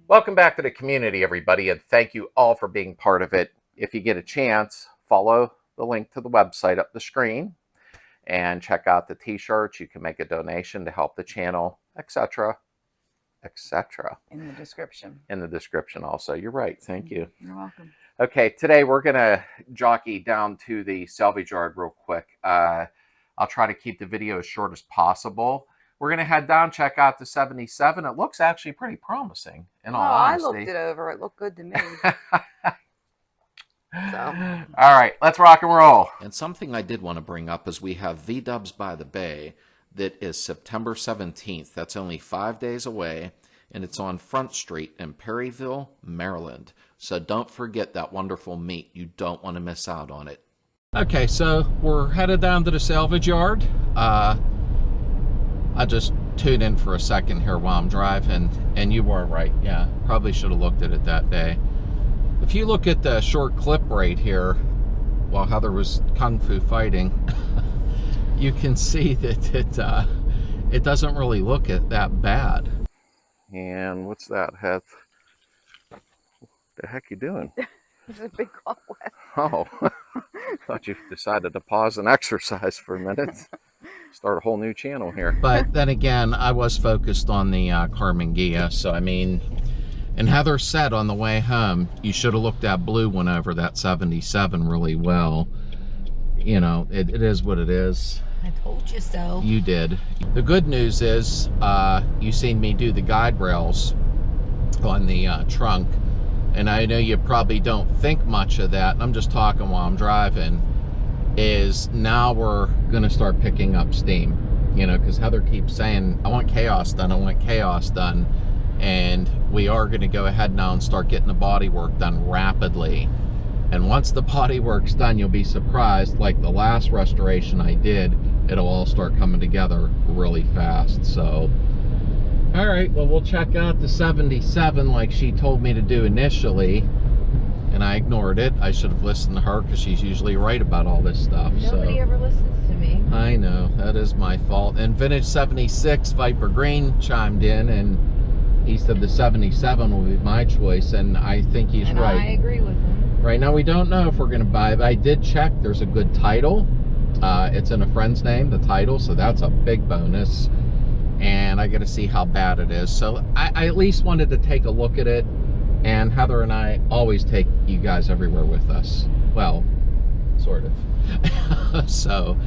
Welcome back to the community, everybody, and thank you all for being part of it. If you get a chance, follow the link to the website up the screen and check out the t-shirts. You can make a donation to help the channel, etc., etc. In the description. In the description also. You're right. Thank you. You're welcome. Okay, today we're going to jockey down to the salvage yard real quick. I'll try to keep the video as short as possible. We're going to head down, check out the 77. It looks actually pretty promising, in all honesty. I looked it over. It looked good to me. So. All right, let's rock and roll. And something I did want to bring up is we have V-Dubs by the Bay that is September 17th. That's only 5 days away, and it's on Front Street in Perryville, Maryland. So don't forget that wonderful meet. You don't want to miss out on it. Okay, so we're headed down to the salvage yard. I just tuned in for a second here while I'm driving, and you were right. Yeah, probably should have looked at it that day. If you look at the short clip right here, while Heather was kung fu fighting, you can see that it doesn't really look that bad. And what's that, Heath? What the heck you doing? It's a big cobweb. Oh, thought you decided to pause and exercise for a minute. Start a whole new channel here. But then again, I was focused on the Carmen Gia, so I mean, and Heather said on the way home, you should have looked that blue one over, that 77, really well. You know, it is what it is. I told you so. You did. The good news is, you seen me do the guide rails on the trunk, and I know you probably don't think much of that, and I'm just talking while I'm driving, is now we're gonna start picking up steam, you know, because Heather keeps saying, I want chaos done, I want chaos done, and we are gonna go ahead now and start getting the body work done rapidly. And once the body work's done, you'll be surprised, like the last restoration I did, it'll all start coming together really fast. So all right, well, we'll check out the 77 like she told me to do initially, and I ignored it. I should have listened to her because she's usually right about all this stuff. Nobody ever listens to me. I know, that is my fault. And Vintage 76, Viper Green, chimed in, and he said the 77 will be my choice, and I think he's right. I agree with him. Right now, we don't know if we're going to buy it. I did check. There's a good title. It's in a friend's name, the title, so that's a big bonus. And I got to see how bad it is. So I at least wanted to take a look at it. And Heather and I always take you guys everywhere with us. Well, sort of. So,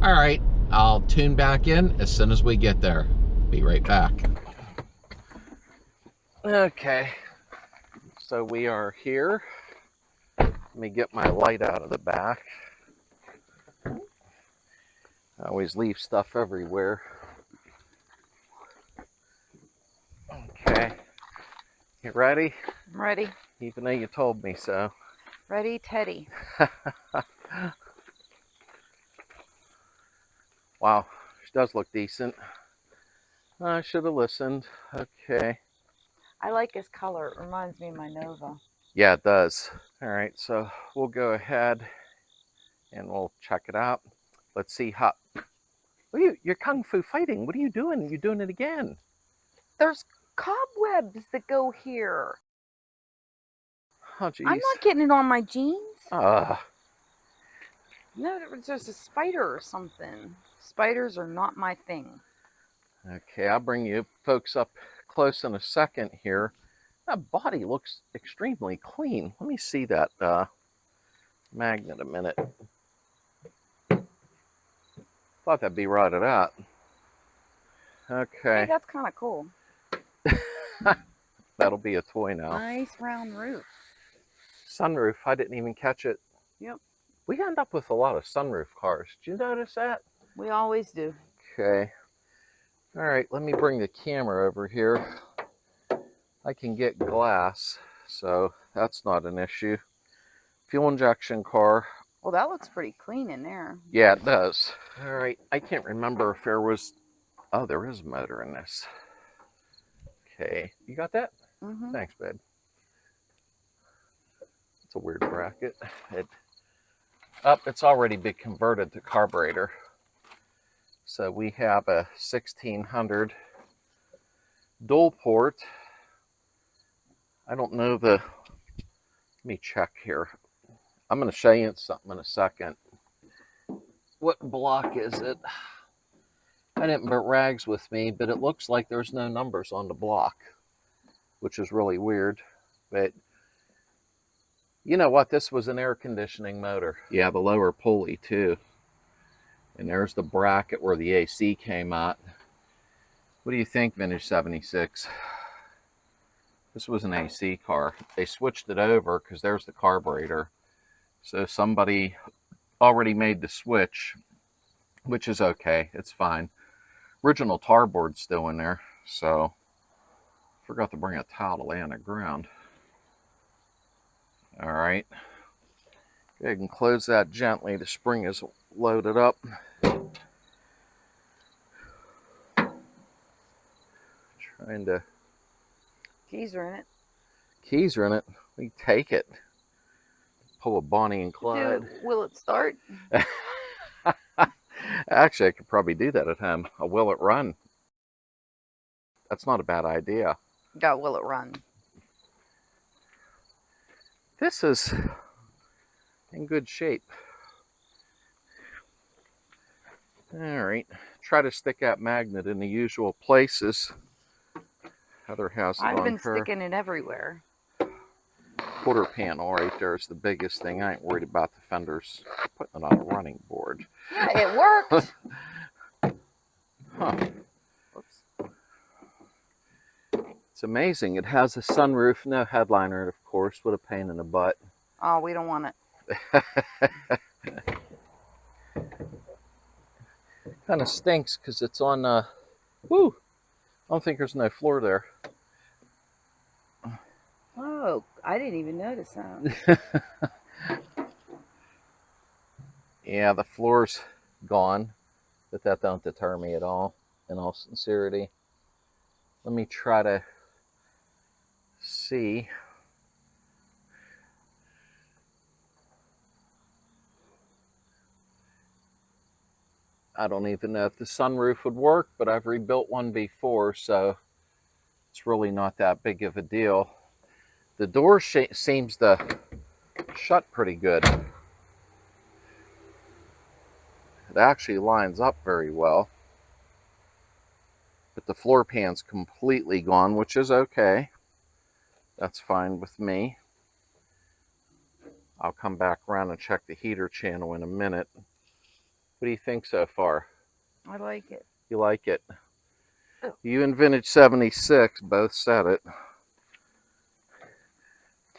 all right, I'll tune back in as soon as we get there. Be right back. Okay, so we are here. Let me get my light out of the back. I always leave stuff everywhere. Okay, you ready? I'm ready. Even though you told me so. Ready, Teddy. Wow, she does look decent. I should have listened. Okay. I like his color. It reminds me of my Nova. Yeah, it does. All right, so we'll go ahead and we'll check it out. Let's see how... You're kung fu fighting. What are you doing? You're doing it again. There's cobwebs that go here. Oh, geez. I'm not getting it on my jeans. Uh, No, there's a spider or something. Spiders are not my thing. okay, I'll bring you folks up close in a second here. That body looks extremely clean. Let me see that magnet a minute. Thought that'd be rotted out. Okay. Hey, that's kind of cool. That'll be a toy now. Nice round roof. Sunroof, I didn't even catch it. Yep. We end up with a lot of sunroof cars. Did you notice that? We always do. Okay. All right, let me bring the camera over here. I can get glass, so that's not an issue. Fuel injection car. Well, that looks pretty clean in there. Yeah, it does. All right, I can't remember if there was... Oh, there is a motor in this. Okay, you got that? Mm-hmm. Thanks, babe. It's a weird bracket. It's already been converted to carburetor. So we have a 1600 dual port I don't know the, let me check here. I'm going to show you something in a second. What block is it? I didn't bring rags with me, but it looks like there's no numbers on the block, which is really weird. But you know what? This was an air conditioning motor. Yeah, the lower pulley too. And there's the bracket where the AC came out. What do you think, Vintage 76? This was an AC car. They switched it over because there's the carburetor. So somebody already made the switch, which is okay. It's fine. Original tar board's still in there. So forgot to bring a towel to lay on the ground. All right. Go ahead and close that gently. The spring is loaded up. Trying to... Keys are in it. Keys are in it. We take it. Pull a Bonnie and Clyde. Will it start? Actually, I could probably do that at home. A will it run? That's not a bad idea. Got will it run? This is in good shape. All right. Try to stick that magnet in the usual places. Heather has it on her. I've been sticking it everywhere. Quarter panel right there is the biggest thing. I ain't worried about the fenders. Putting it on a running board. Yeah, it worked. Huh. Whoops. It's amazing. It has a sunroof, no headliner, of course. What a pain in the butt. Oh, we don't want it. Kind of stinks because it's on, woo! I don't think there's no floor there. Oh, I didn't even notice that. Yeah, the floor's gone, but that don't deter me at all, in all sincerity. Let me try to see. I don't even know if the sunroof would work, but I've rebuilt one before, so it's really not that big of a deal. The door seems to shut pretty good. It actually lines up very well. But the floor pan's completely gone, which is okay. That's fine with me. I'll come back around and check the heater channel in a minute. What do you think so far? I like it. You like it? Oh. You and Vintage 76 both said it.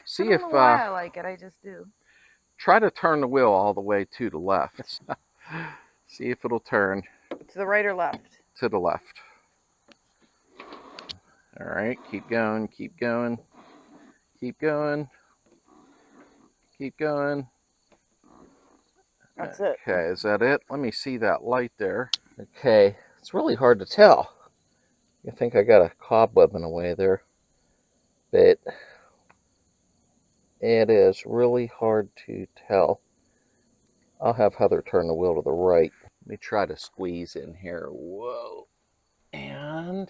See I don't if know why I like it. I just do. Try to turn the wheel all the way to the left. See if it'll turn. To the right or left? To the left. All right, keep going, keep going, keep going, keep going. That's it. Okay, is that it? Let me see that light there. Okay, it's really hard to tell. I think I got a cobweb in the way there, but it is really hard to tell. I'll have Heather turn the wheel to the right. Let me try to squeeze in here. Whoa. And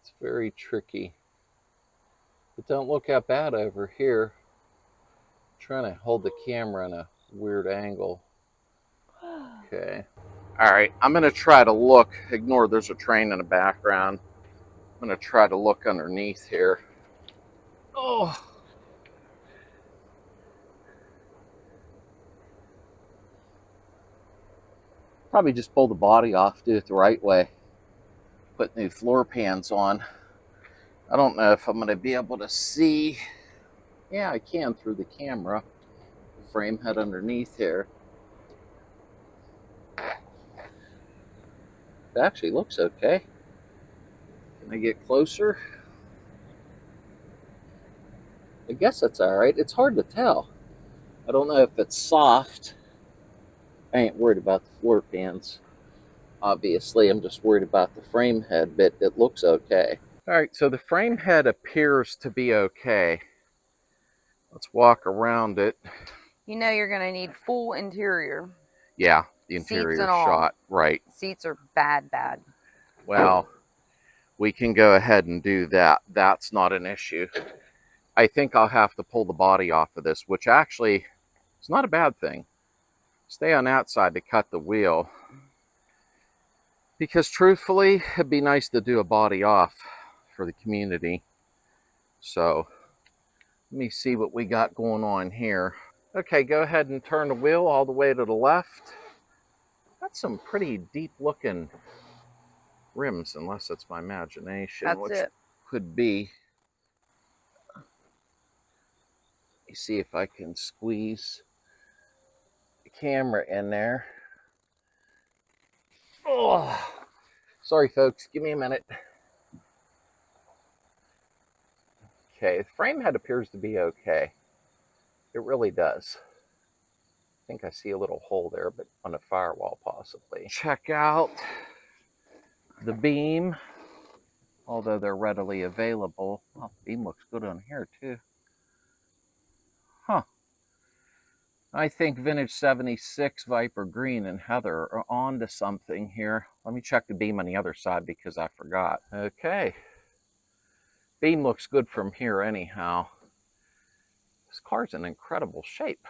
it's very tricky. But don't look that bad over here. Trying to hold the camera in a weird angle. Okay. All right, I'm going to try to look. Ignore there's a train in the background. I'm going to try to look underneath here. Oh. Probably just pull the body off, do it the right way. Put new floor pans on. I don't know if I'm going to be able to see. Yeah, I can through the camera. The frame head underneath here. It actually looks okay. Can I get closer? I guess that's all right. It's hard to tell. I don't know if it's soft. I ain't worried about the floor pans. Obviously, I'm just worried about the frame head, but it looks okay. All right, so the frame head appears to be okay. Let's walk around it. You know you're going to need full interior. Yeah, the interior and all. shot, right. Seats are bad, bad. Well, we can go ahead and do that. That's not an issue. I think I'll have to pull the body off of this, which actually is not a bad thing. Stay on that side to cut the wheel. Because truthfully, it'd be nice to do a body off for the community. So let me see what we got going on here. Okay, go ahead and turn the wheel all the way to the left. That's some pretty deep looking rims, unless it's my imagination. That's which it. could be. Let me see if I can squeeze the camera in there. Oh, sorry folks, give me a minute. Okay, the frame head appears to be okay. It really does. I think I see a little hole there, but on the firewall possibly. Check out the beam, although they're readily available. Oh, the beam looks good on here too. Huh. I think Vintage 76, Viper Green, and Heather are on to something here. Let me check the beam on the other side because I forgot. Okay. Beam looks good from here anyhow. This car's in incredible shape.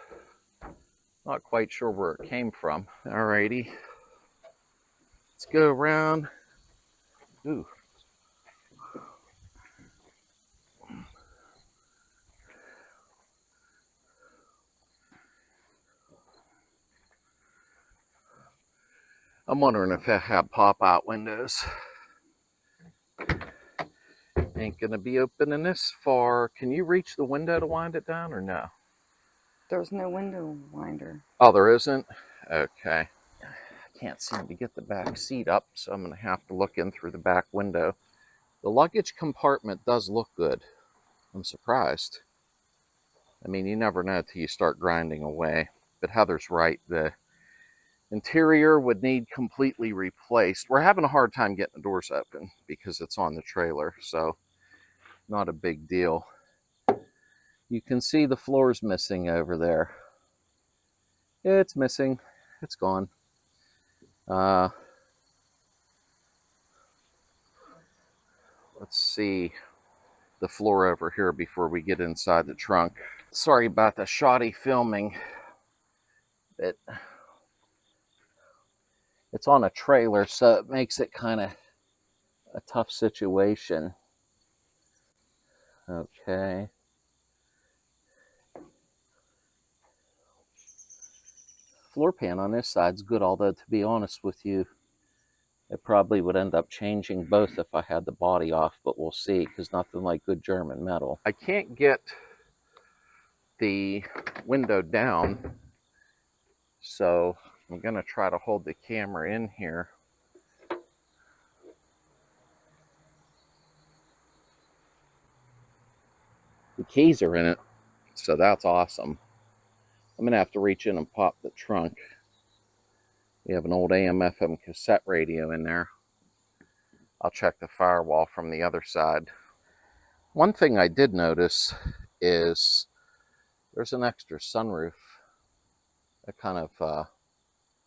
Not quite sure where it came from. Alrighty. Let's go around. Ooh. I'm wondering if that had pop-out windows. Ain't gonna be opening this far. Can you reach the window to wind it down or no? There's no window winder. Oh, there isn't? Okay. I can't seem to get the back seat up, so I'm gonna have to look in through the back window. The luggage compartment does look good. I'm surprised. I mean, you never know till you start grinding away. But Heather's right. The interior would need completely replaced. We're having a hard time getting the doors open because it's on the trailer, so not a big deal. You can see the floor's missing over there. It's missing. It's gone. Let's see the floor over here before we get inside the trunk. Sorry about the shoddy filming. It's on a trailer, so it makes it kind of a tough situation. Okay. Floor pan on this side's good, although to be honest with you, it probably would end up changing both if I had the body off, but we'll see, because nothing like good German metal. I can't get the window down, so I'm going to try to hold the camera in here. The keys are in it, so that's awesome. I'm going to have to reach in and pop the trunk. We have an old AM/FM cassette radio in there. I'll check the firewall from the other side. One thing I did notice is there's an extra sunroof. That kind of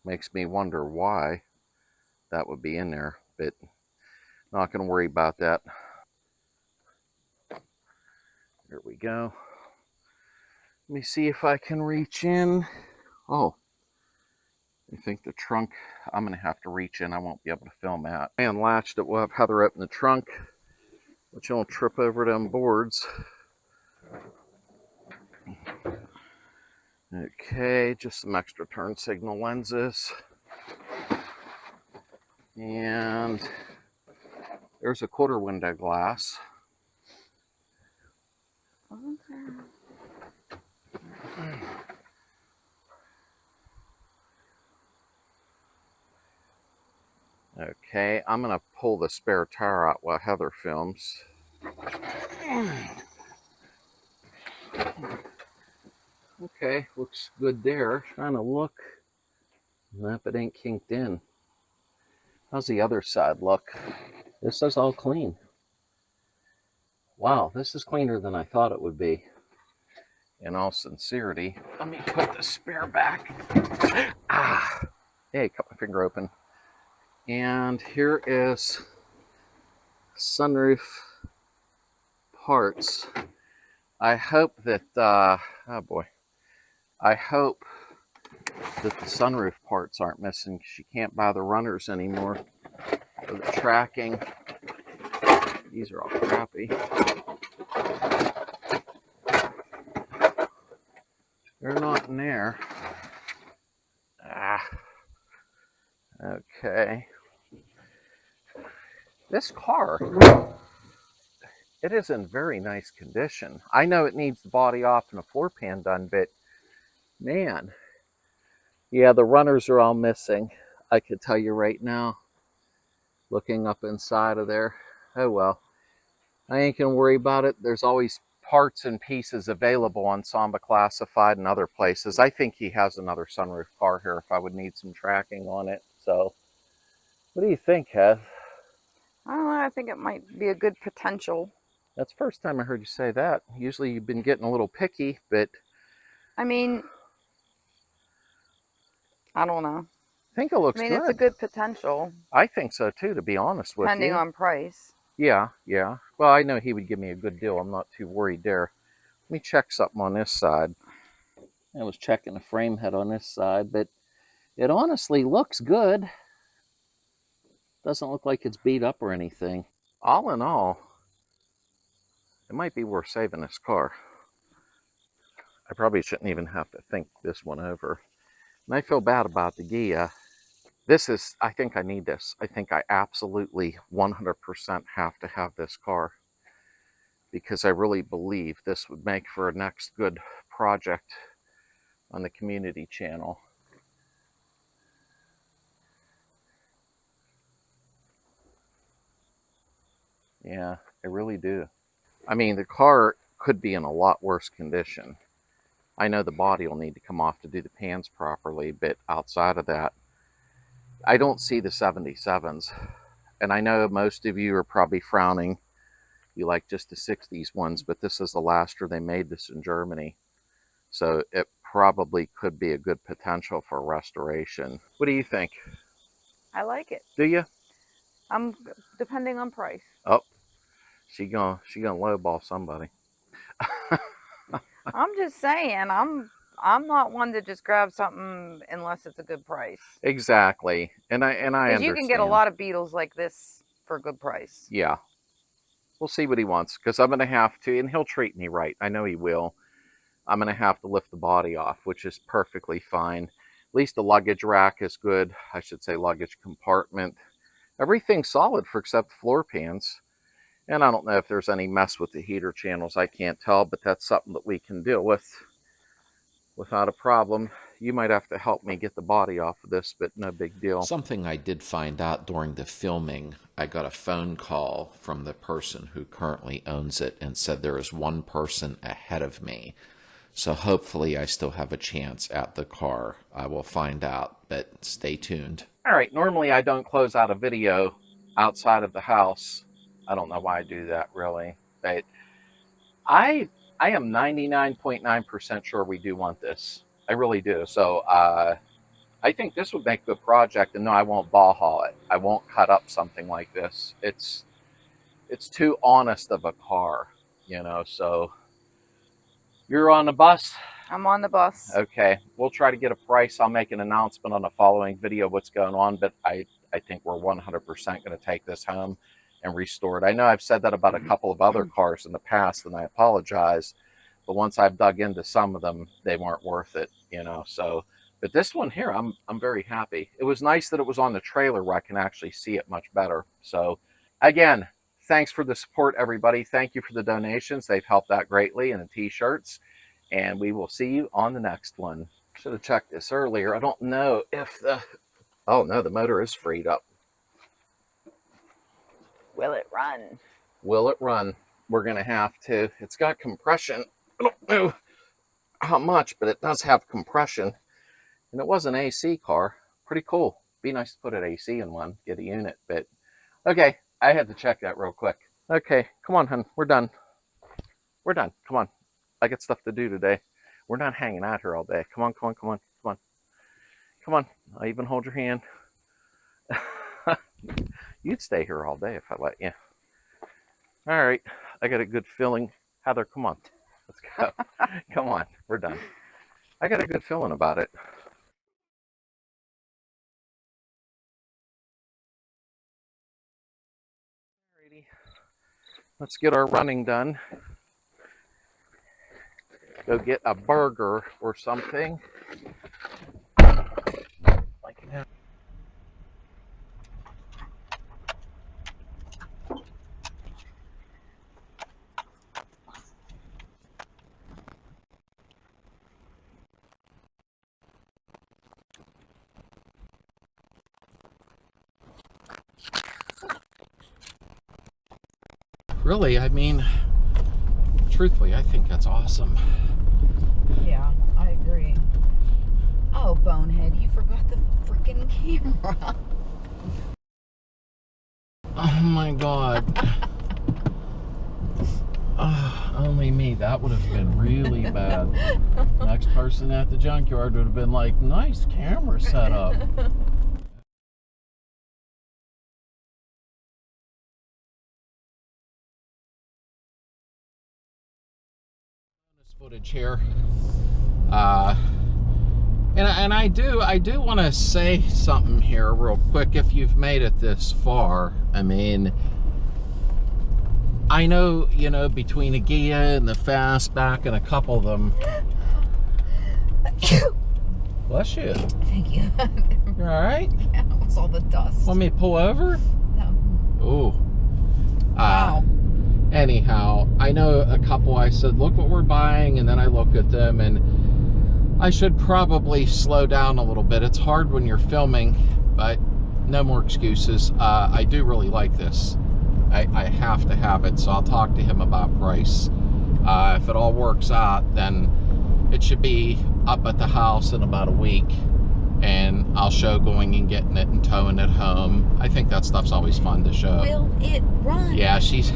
makes me wonder why that would be in there, but not going to worry about that. Here we go. Let me see if I can reach in. Oh, I think the trunk, I'm going to have to reach in. I won't be able to film that. And latched it. We'll have Heather open the trunk, but you won't trip over them boards. Okay, just some extra turn signal lenses. And there's a quarter window glass. Okay. Okay, I'm going to pull the spare tire out while Heather films. Okay, looks good there. Trying to look. Nope, it ain't kinked in. How's the other side look? This is all clean. Wow, this is cleaner than I thought it would be. In all sincerity, let me put the spare back. Hey, cut my finger open. And here is sunroof parts. I hope that, oh boy, I hope that the sunroof parts aren't missing because you can't buy the runners anymore for the tracking. These are all crappy. They're not in there. Okay. This car, it is in very nice condition. I know it needs the body off and a floor pan done, but man, yeah, the runners are all missing. I could tell you right now, looking up inside of there. Oh well, I ain't gonna worry about it. There's always parts and pieces available on Samba Classified and other places. I think he has another sunroof car here if I would need some tracking on it. So, what do you think, Heath? I don't know. I think it might be a good potential. That's the first time I heard you say that. Usually you've been getting a little picky, but... I mean, I don't know. I think it looks good. It's a good potential. I think so too, to be honest with you. Depending on price. Yeah, yeah. Well, I know he would give me a good deal. I'm not too worried there. Let me check something on this side. I was checking the frame head on this side, but it honestly looks good. Doesn't look like it's beat up or anything. All in all, it might be worth saving this car. I probably shouldn't even have to think this one over. And I feel bad about the Ghia. This is, I think I need this. I think I absolutely 100% have to have this car. Because I really believe this would make for a next good project on the community channel. Yeah, I really do. I mean, the car could be in a lot worse condition. I know the body will need to come off to do the pans properly, but outside of that, I don't see the 77s. And I know most of you are probably frowning. You like just the 60s ones, but this is the last year they made this in Germany. So it probably could be a good potential for restoration. What do you think? I like it. Do you? Depending on price. Oh, she gonna lowball somebody. I'm just saying, I'm not one to just grab something unless it's a good price. Exactly, and I understand. Because you can get a lot of Beetles like this for a good price. Yeah, we'll see what he wants, because I'm gonna have to, and he'll treat me right. I know he will. I'm gonna have to lift the body off, which is perfectly fine. At least the luggage rack is good. I should say luggage compartment. Everything's solid for except floor pans. And I don't know if there's any mess with the heater channels. I can't tell, but that's something that we can deal with without a problem. You might have to help me get the body off of this, but no big deal. Something I did find out during the filming, I got a phone call from the person who currently owns it and said there is one person ahead of me. So hopefully I still have a chance at the car. I will find out, but stay tuned. All right, normally I don't close out a video outside of the house. I don't know why I do that, really. But I am 99.9% sure we do want this. I really do. So I think this would make a good project. And no, I won't ball haul it. I won't cut up something like this. It's too honest of a car, you know. So you're on the bus? I'm on the bus. Okay. We'll try to get a price. I'll make an announcement on the following video what's going on. But I think we're 100% going to take this home and restore it. I know I've said that about a couple of other cars in the past, and I apologize. But once I've dug into some of them, they weren't worth it, you know. So, but this one here, I'm very happy. It was nice that it was on the trailer where I can actually see it much better. So, again, thanks for the support, everybody. Thank you for the donations. They've helped out greatly, and the T-shirts. And we will see you on the next one. Should have checked this earlier. I don't know if the... Oh, no, the motor is freed up. Will it run? Will it run? We're going to have to. It's got compression. I don't know how much, but it does have compression. And it was an AC car. Pretty cool. Be nice to put an AC in one, get a unit. But, okay, I had to check that real quick. Okay, come on, hun. We're done. We're done. Come on. I got stuff to do today. We're not hanging out here all day. Come on, come on, come on, come on. Come on. I'll even hold your hand. You'd stay here all day if I let you. All right, I got a good feeling. Heather, come on. Let's go. Come on, we're done. I got a good feeling about it. Alrighty, let's get our running done. Go get a burger or something. Like that. Really, I mean, truthfully, I think that's awesome. Yeah, I agree. Oh, bonehead, you forgot the freaking camera. Oh my God. Only me. That would have been really bad. Next person at the junkyard would have been like, nice camera setup. Footage here, and I do want to say something here real quick. If you've made it this far, I mean, I know, you know, between a Gia and the Fastback and a couple of them. Bless you. Thank you. You're all right? Yeah, it was all the dust. Want me to pull over? No. Ooh. Wow. Anyhow, I know a couple, I said, look what we're buying, and then I look at them, and I should probably slow down a little bit. It's hard when you're filming, but no more excuses. I do really like this. I have to have it, so I'll talk to him about price. If it all works out, then it should be up at the house in about a week, and I'll show going and getting it and towing it home. I think that stuff's always fun to show. Will it run? Yeah, she's...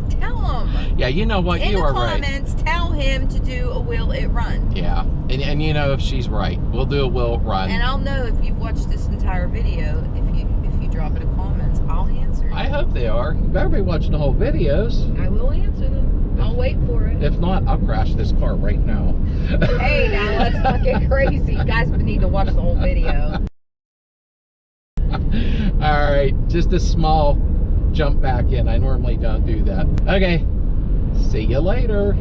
Tell him. Yeah, you know what? In you the are right. comments, tell him to do a will it run. Yeah, and you know if she's right, we'll do a will it run. And I'll know if you've watched this entire video. If you drop it in comments, I'll answer it. I hope they are. You better be watching the whole videos. I will answer them. I'll wait for it. If not, I'll crash this car right now. Hey, now let's not get crazy. You guys need to watch the whole video. All right, just a small jump back in. I normally don't do that. Okay, see you later.